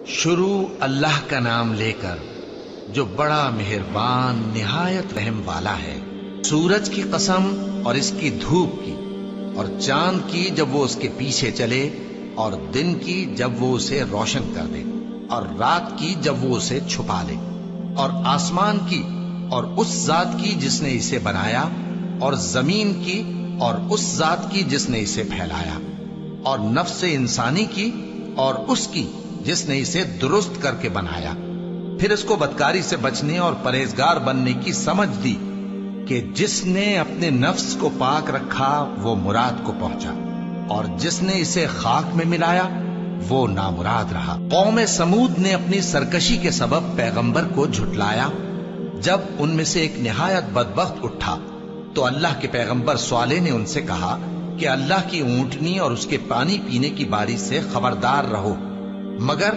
شروع اللہ کا نام لے کر جو بڑا مہربان نہایت رحم والا ہے۔ سورج کی قسم اور اس کی دھوپ کی، اور چاند کی جب وہ اس کے پیچھے چلے، اور دن کی جب وہ اسے روشن کر دے، اور رات کی جب وہ اسے چھپا لے، اور آسمان کی اور اس ذات کی جس نے اسے بنایا، اور زمین کی اور اس ذات کی جس نے اسے پھیلایا، اور نفس انسانی کی اور اس کی جس نے اسے درست کر کے بنایا۔ پھر اس کو بدکاری سے بچنے اور پرہیزگار بننے کی سمجھ دی کہ جس نے اپنے نفس کو پاک رکھا وہ مراد کو پہنچا، اور جس نے اسے خاک میں ملایا وہ نامراد رہا۔ قوم سمود نے اپنی سرکشی کے سبب پیغمبر کو جھٹلایا۔ جب ان میں سے ایک نہایت بدبخت اٹھا تو اللہ کے پیغمبر صالح نے ان سے کہا کہ اللہ کی اونٹنی اور اس کے پانی پینے کی باری سے خبردار رہو، مگر